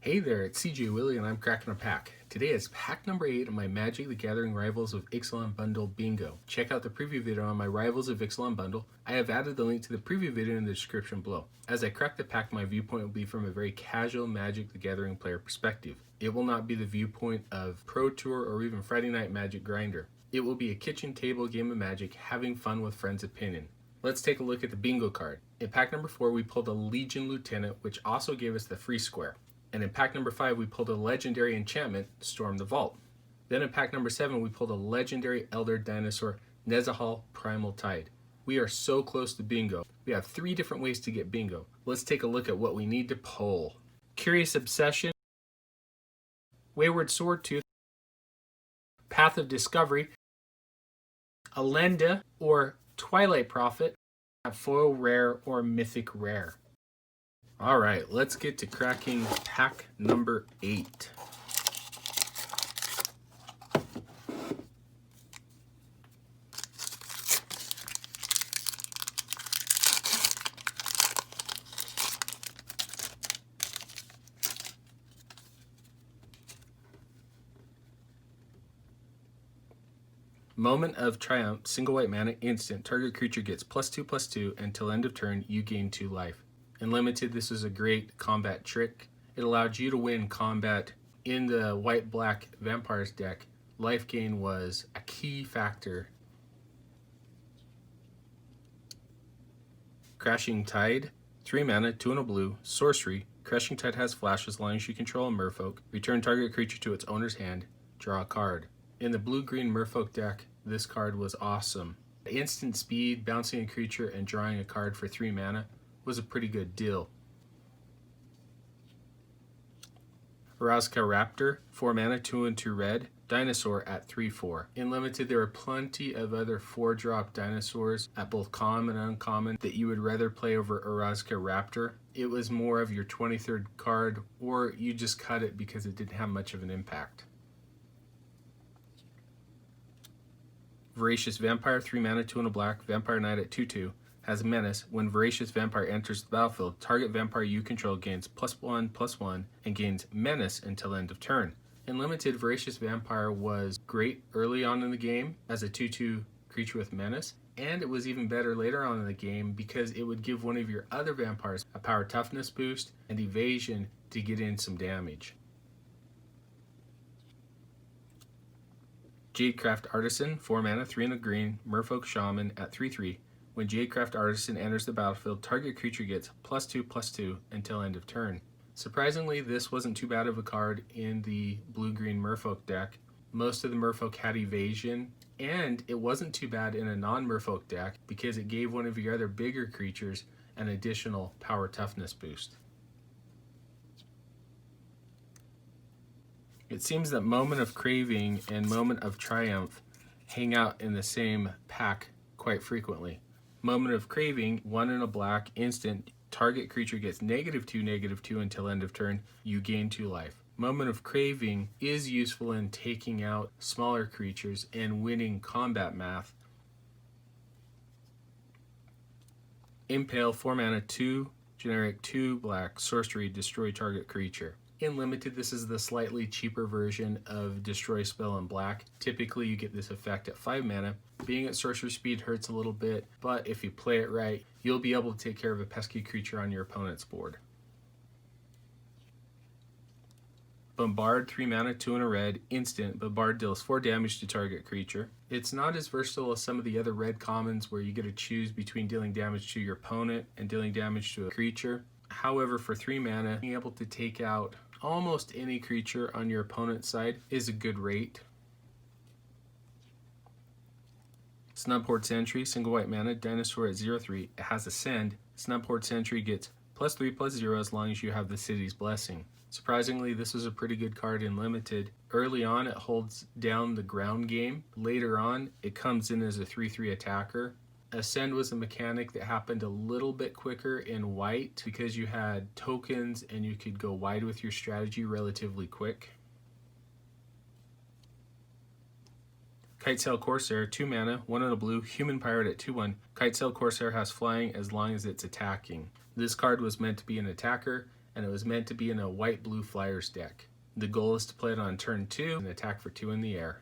Hey there, it's CJ Willie and I'm cracking a pack. Today is pack number 8 of my Magic the Gathering Rivals of Ixalan Bundle Bingo. Check out the preview video on my Rivals of Ixalan Bundle. I have added the link to the preview video in the description below. As I crack the pack, my viewpoint will be from a very casual Magic the Gathering player perspective. It will not be the viewpoint of Pro Tour or even Friday Night Magic Grinder. It will be a kitchen table game of Magic, having fun with friends' opinion. Let's take a look at the bingo card. In pack number 4, we pulled a Legion Lieutenant, which also gave us the free square. And in pack number 5, we pulled a legendary enchantment, Storm the Vault. Then in pack number 7, we pulled a legendary Elder Dinosaur, Nezahal Primal Tide. We are so close to bingo. We have 3 different ways to get bingo. Let's take a look at what we need to pull. Curious Obsession, Wayward Swordtooth, Path of Discovery, Alenda or Twilight Prophet, foil rare or mythic rare. Alright, let's get to cracking pack number 8. Moment of Triumph, single white mana, instant. Target creature gets +2/+2 until end of turn, you gain 2 life. In Limited, this is a great combat trick. It allowed you to win combat in the white-black Vampires deck. Life gain was a key factor. Crashing Tide, 3 mana, 2 and a blue, sorcery. Crashing Tide has flash as long as you control a merfolk. Return target creature to its owner's hand. Draw a card. In the blue-green merfolk deck, this card was awesome. Instant speed, bouncing a creature, and drawing a card for 3 mana was a pretty good deal. Orazca Raptor, 4 mana, 2 and 2 red, dinosaur at 3/4. In Limited, there are plenty of other 4-drop dinosaurs at both common and uncommon that you would rather play over Orazca Raptor. It was more of your 23rd card, or you just cut it because it didn't have much of an impact. Voracious Vampire, 3 mana, 2 and a black, Vampire Knight at 2/2. Has Menace. When Voracious Vampire enters the battlefield, target vampire you control gains +1/+1 and gains Menace until end of turn. In Limited, Voracious Vampire was great early on in the game as a 2/2 creature with Menace, and it was even better later on in the game because it would give one of your other vampires a power toughness boost and evasion to get in some damage. Jadecraft Artisan, 4 mana, 3 and a green, Merfolk Shaman at 3/3. When Jadecraft Artisan enters the battlefield, target creature gets +2/+2 until end of turn. Surprisingly, this wasn't too bad of a card in the blue-green Merfolk deck. Most of the Merfolk had evasion, and it wasn't too bad in a non-Merfolk deck because it gave one of your other bigger creatures an additional power toughness boost. It seems that Moment of Craving and Moment of Triumph hang out in the same pack quite frequently. Moment of Craving, 1 and a black, instant. Target creature gets -2/-2 until end of turn. You gain 2 life. Moment of Craving is useful in taking out smaller creatures and winning combat math. Impale, 4 mana, 2 generic, 2 black, sorcery, destroy target creature. In Limited, this is the slightly cheaper version of Destroy Spell in black. Typically, you get this effect at 5 mana. Being at sorcery speed hurts a little bit, but if you play it right, you'll be able to take care of a pesky creature on your opponent's board. Bombard, 3 mana, 2 and a red, instant. Bombard deals 4 damage to target creature. It's not as versatile as some of the other red commons where you get to choose between dealing damage to your opponent and dealing damage to a creature. However, for 3 mana, being able to take out almost any creature on your opponent's side is a good rate. Snubhorde Sentry, single white mana, dinosaur at 0/3. It has Ascend. Snubhorde Sentry gets +3/+0 as long as you have the City's Blessing. Surprisingly, this is a pretty good card in Limited. Early on, it holds down the ground game. Later on, it comes in as a 3/3 attacker. Ascend was a mechanic that happened a little bit quicker in white because you had tokens and you could go wide with your strategy relatively quick. Kitesail Corsair, 2 mana, 1 and a blue, human pirate at 2/1. Kitesail Corsair has flying as long as it's attacking. This card was meant to be an attacker and it was meant to be in a white-blue Flyers deck. The goal is to play it on turn 2 and attack for 2 in the air.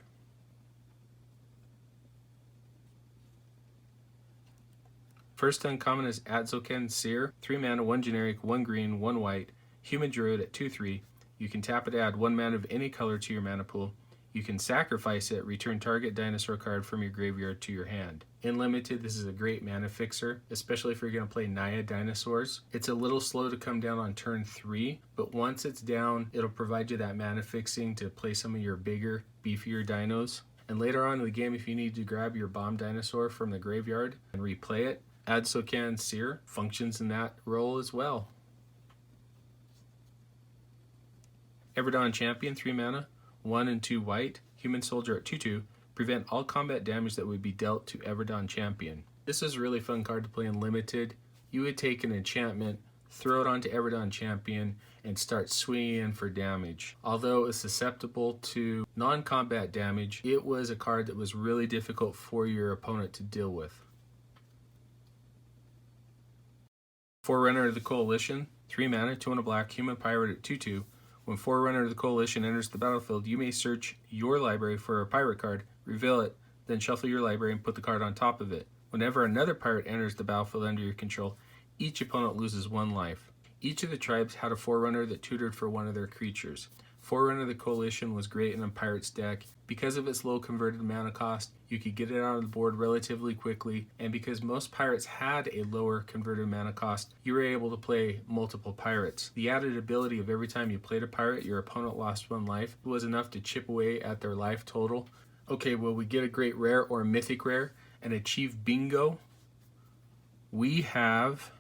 First uncommon is Ixalan Seer, 3 mana, 1 generic, 1 green, 1 white, human druid at 2/3. You can tap it to add 1 mana of any color to your mana pool. You can sacrifice it, return target dinosaur card from your graveyard to your hand. In Limited, this is a great mana fixer, especially if you're going to play Naya dinosaurs. It's a little slow to come down on turn 3, but once it's down, it'll provide you that mana fixing to play some of your bigger, beefier dinos. And later on in the game, if you need to grab your bomb dinosaur from the graveyard and replay it, Ixalan Seer functions in that role as well. Everdon Champion, 3 mana, 1 and 2 white, human soldier at 2/2, prevent all combat damage that would be dealt to Everdon Champion. This is a really fun card to play in Limited. You would take an enchantment, throw it onto Everdon Champion, and start swinging in for damage. Although it's susceptible to non-combat damage, it was a card that was really difficult for your opponent to deal with. Forerunner of the Coalition, 3 mana, 2 and a black, human pirate at 2/2. When Forerunner of the Coalition enters the battlefield, you may search your library for a pirate card, reveal it, then shuffle your library and put the card on top of it. Whenever another pirate enters the battlefield under your control, each opponent loses 1 life. Each of the tribes had a Forerunner that tutored for one of their creatures. Forerunner of the Coalition was great in a pirate's deck. Because of its low converted mana cost, you could get it out of the board relatively quickly, and because most pirates had a lower converted mana cost, you were able to play multiple pirates. The added ability of every time you played a pirate, your opponent lost 1 life was enough to chip away at their life total. Okay, will we get a great rare or a mythic rare and achieve bingo? We have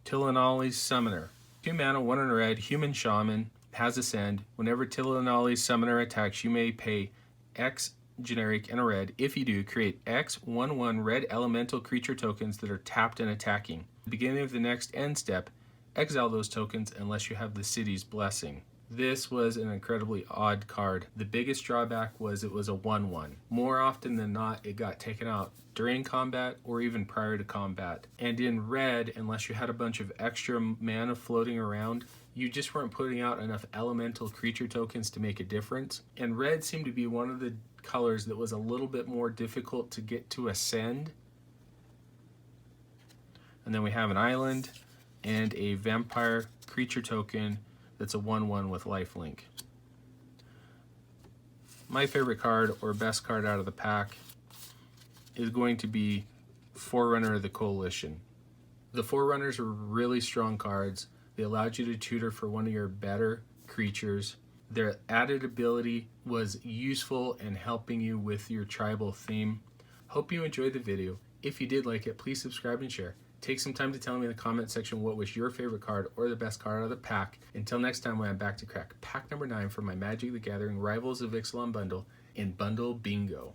Tilanali's Summoner. 2 mana, 1 and a red, human shaman, has Ascend. Whenever Tilanali's Summoner attacks, you may pay X generic and a red. If you do, create X 1/1 red elemental creature tokens that are tapped and attacking. At the beginning of the next end step, exile those tokens unless you have the city's blessing. This was an incredibly odd card. The biggest drawback was it was a 1/1. More often than not, it got taken out during combat or even prior to combat. And in red, unless you had a bunch of extra mana floating around, you just weren't putting out enough elemental creature tokens to make a difference. And red seemed to be one of the colors that was a little bit more difficult to get to ascend. And then we have an island and a vampire creature token that's a 1/1 with lifelink. My favorite card, or best card out of the pack, is going to be Forerunner of the Coalition. The Forerunners are really strong cards. They allowed you to tutor for one of your better creatures. Their added ability was useful in helping you with your tribal theme. Hope you enjoyed the video. If you did like it, please subscribe and share. Take some time to tell me in the comment section what was your favorite card or the best card out of the pack. Until next time, when I'm back to crack pack number 9 for my Magic the Gathering Rivals of Ixalan bundle in Bundle Bingo.